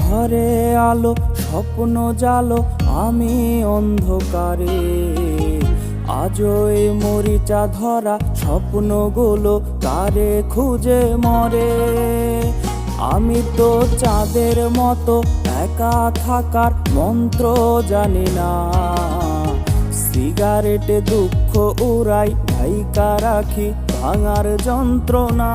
ঘরে আলো স্বপ্ন জালো, আমি অন্ধকারে। আজও এই মরিচা ধরা স্বপ্নগুলো তারে খুঁজে মরে। আমি তো চাঁদের মতো একা থাকার মন্ত্র জানি না, সিগারেটে দুঃখ উড়াই ঢাইকা রাখি ভাঙার যন্ত্রণা।